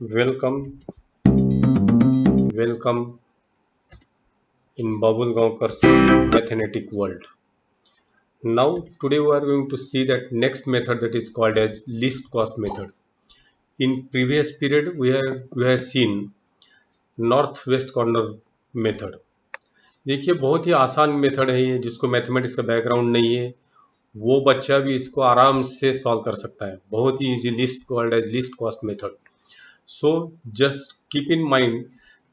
Welcome, welcome in Babul Gaonkar's mathematic world. Now, today we are going to see that next method that is called as least cost method. In previous period, we have seen northwest corner method. देखिए बहुत ही आसान method है ये, जिसको mathematics का background नहीं है वो बच्चा भी इसको आराम से सॉल्व कर सकता है. बहुत ही easy, least called as least cost method. So just keep in mind,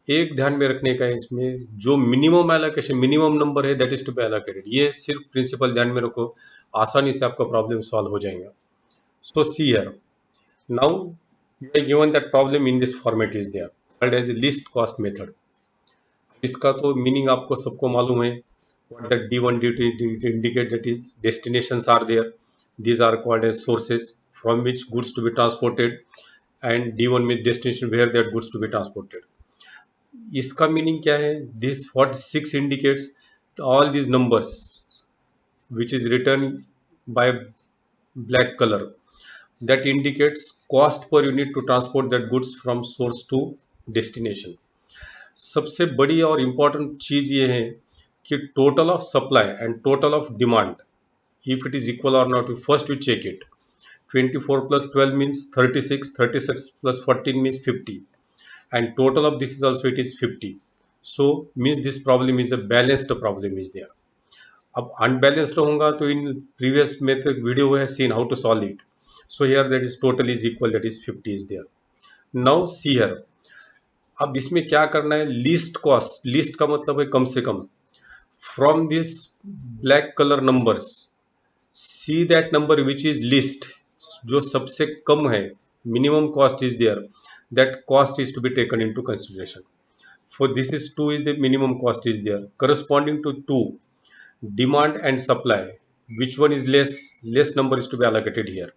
एक ध्यान में रखने का है इसमें, जो मिनिमम एलोकेशन मिनिमम नंबर है that is to be allocated. ये सिर्फ प्रिंसिपल ध्यान में रखो, आसानी से आपका प्रॉब्लम सॉल्व हो जाएगा. So see here, now you are given that problem in this format is there called as least cost method. इसका तो मीनिंग आपको सबको मालूम है. what that d1 d2 indicate, that is destinations are there, these are called as sources from which goods to be transported, and d1 means destination where that goods to be transported. इसका meaning क्या है? This 46 indicates all these numbers which is written by black color, that indicates cost per unit to transport that goods from source to destination. सबसे बड़ी और important चीज ये है कि total of supply and total of demand, if it is equal or not, first you check it. 24 plus 12 means 36, 36 plus 14 means 50, and total of this is also it is 50. So means this problem is a balanced problem is there. अब unbalanced होगा तो in previous method video we have seen how to solve it. So here that is total is equal, that is 50 is there. Now see here, अब इसमें क्या करना है? Least cost, least का मतलब है कम से कम. From this black colour numbers, see that number which is least, जो सबसे कम है, minimum cost is there, that cost is to be taken into consideration. For this is 2 is the minimum cost is there, corresponding to 2 demand and supply, which one is less number is to be allocated here.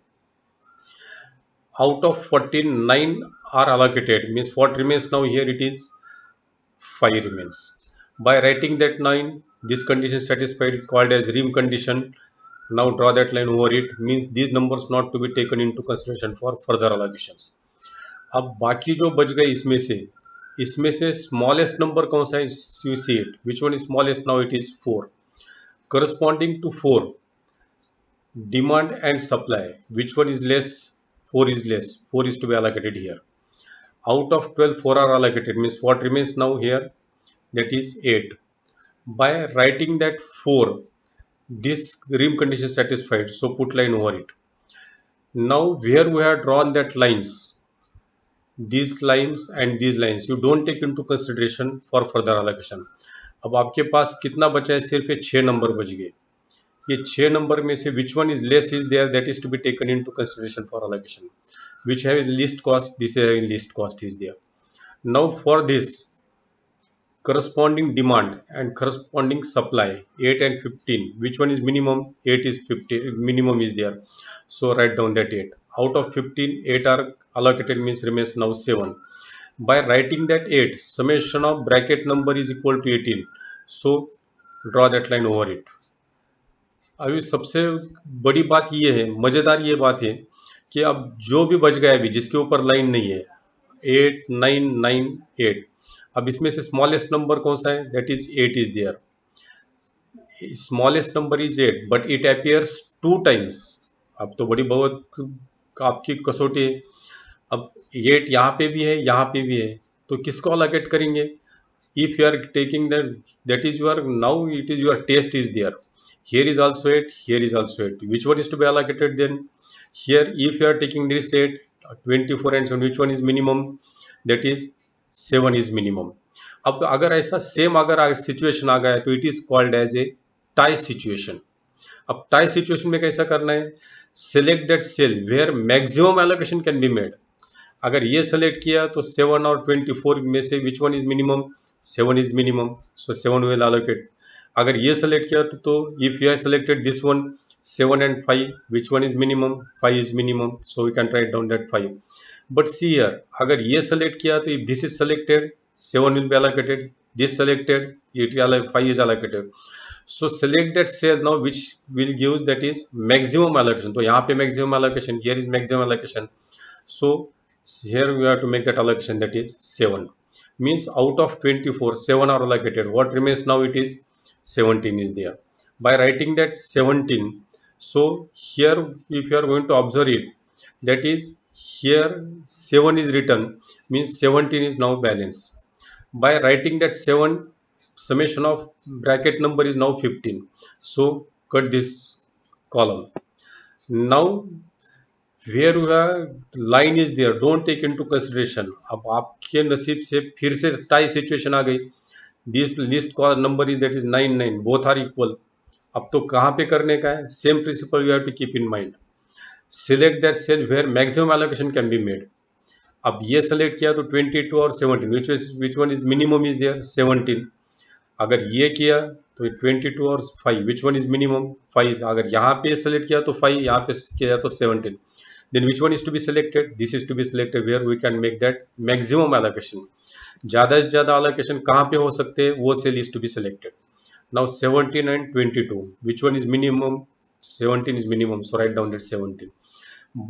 Out of 14, 9 are allocated, means what remains now here, it is 5 remains. By writing that 9, this condition satisfied, called as rim condition. Now draw that line over it, means these numbers not to be taken into consideration for further allocations. अब बाकी जो बच गए इसमें से smallest number कौन सा है? You see it, which one is smallest now? It is 4. corresponding to 4 demand and supply, which one is less? 4 is less, 4 is to be allocated here. Out of 12, 4 are allocated, means what remains now here, that is 8. By writing that 4, this rim condition satisfied, so put line over it. Now where we have drawn that lines, these lines and these lines you don't take into consideration for further allocation. अब आपके पास कितना बचा है? सिर्फ ये 6 number बच गए. ये 6 नंबर में से which one is less is there, that is to be taken into consideration for allocation, which have least cost, this is least cost is there. Now for this corresponding demand and corresponding supply, 8 and 15, which one is minimum? 8 is 50, minimum is there, so write down that 8. Out of 15, 8 are allocated, means remains now 7. By writing that 8, summation of bracket number is equal to 18, so draw that line over it. अभी सबसे बड़ी बात ये है, मज़ेदार ये बात है कि अब जो भी बच गया अभी जिसके ऊपर लाइन नहीं है, 8, 9, 9, 8, अब इसमें से स्मॉलेस्ट नंबर कौन सा है? That is 8 is there. Smallest number is 8, but it appears 2 times. अब तो बड़ी बहुत आपकी कसौटी है. अब 8 यहाँ पे भी है, यहाँ पे भी है, तो किसको अलोकेट करेंगे? If you are taking that is your, now it is your test is there. Here is also 8, here is also 8. Which one is to be allocated then? Here, if you are taking this 8, 24 and 7, which one is minimum? That is 7 is minimum. अब अगर ऐसा same अगर situation आ गया तो it is called as a tie situation. अब tie situation में कैसा करना है? Select that cell where maximum allocation can be made. अगर ये सेलेक्ट किया तो 7 और 24 में से विच one is minimum? 7 is minimum, so 7 will allocate. अगर ये सेलेक्ट किया तो if you have selected this one 7 and 5, which one is minimum? 5 is minimum, so we can write down that 5. But see here, अगर ये select किया तो if this is selected 7 will be allocated, this selected it 5 is allocated. So select that cell now which will give that is maximum allocation. तो यहाँ पे maximum allocation, here is maximum allocation. So here we have to make that allocation, that is 7. Means out of 24, 7 are allocated. What remains now? It is 17 is there. By writing that 17, so here if you are going to observe it, that is here 7 is written, means 17 is now balance. By writing that 7, summation of bracket number is now 15. So cut this column. Now where line is there, don't take into consideration. अब आपके नसीब से फिर से tie situation आ गई. This list का number is that is 99, both are equal. अब तो कहाँ पे करने का है? Same principle you have to keep in mind. Select that cell where maximum allocation can be made. अब ये सेलेक्ट किया तो 22 और 17, which one is minimum is there? 17. अगर ये किया तो 22 और 5, विच वन इज मिनिमम? 5. अगर यहाँ पे सेलेक्ट किया तो 5, यहाँ पे किया तो 17. Then which one is to be selected? This is to be selected where we can make that maximum allocation. ज़्यादा से ज़्यादा allocation कहाँ पे हो सकते हैं? वो cell is to be selected. Now 17 and 22. Which one is minimum? 17 is minimum. So write down that 17.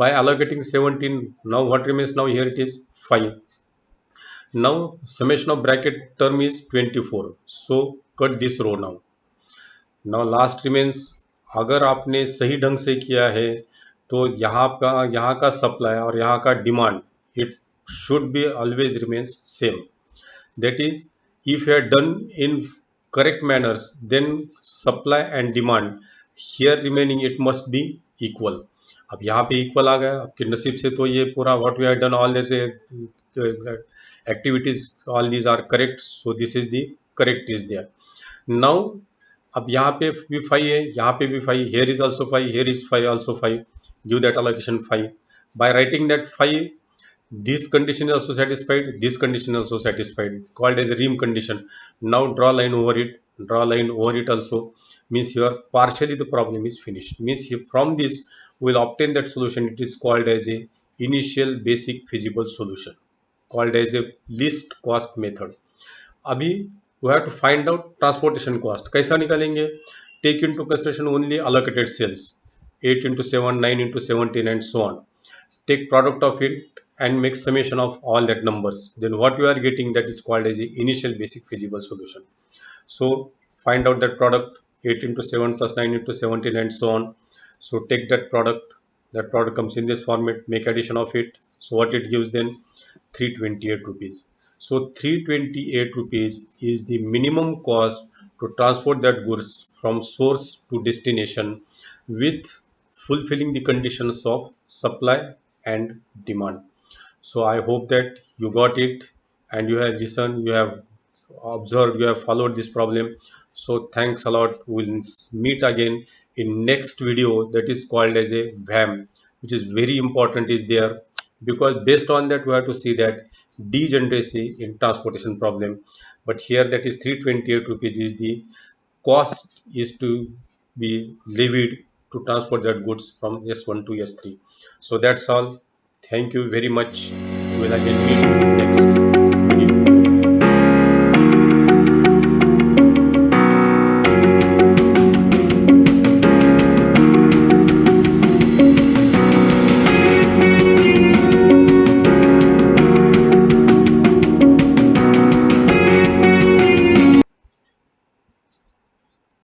By allocating 17, now what remains now? Here it is 5. Now summation of bracket term is 24. So cut this row now. Now last remains. अगर आपने सही ढंग से किया है तो यहाँ का सप्लाई और यहाँ का demand, it should be always remains same. That is if you have done in correct manners, then supply and demand here remaining it must be equal. अब यहाँ पे इक्वल आ गया आपके नसीब से. तो ये पूरा what we have done all this activities, all these are correct. So this is the correct is there. Now अब यहाँ पे भी 5 है, यहाँ पे भी 5, here is also 5, here is 5 also 5. Give that allocation 5. By writing that 5, this condition is also satisfied, this condition is also satisfied, called as a Ream condition. Now draw line over it, draw line over it also. Means here partially the problem is finished. Means here from this we will obtain that solution. It is called as a initial basic feasible solution, called as a least cost method. अभी we have to find out transportation cost. कैसा निकालेंगे? Take into consideration only allocated cells, 8 into 7, 9 into 17 and so on. Take product of it and make summation of all that numbers. Then what you are getting, that is called as the initial basic feasible solution. So find out that product, 8 into 7 plus 9 into 17 and so on. So take that product comes in this format, make addition of it. So what it gives then? 328 rupees. So 328 rupees is the minimum cost to transport that goods from source to destination with fulfilling the conditions of supply and demand. So I hope that you got it and you have listened, you have observed, you have followed this problem. So thanks a lot. We'll meet again in next video, that is called as a VAM, which is very important is there, because based on that we have to see that degeneracy in transportation problem. But here that is 328 rupees is the cost is to be levied to transport that goods from S1 to S3. So that's all. Thank you very much. We will again meet next.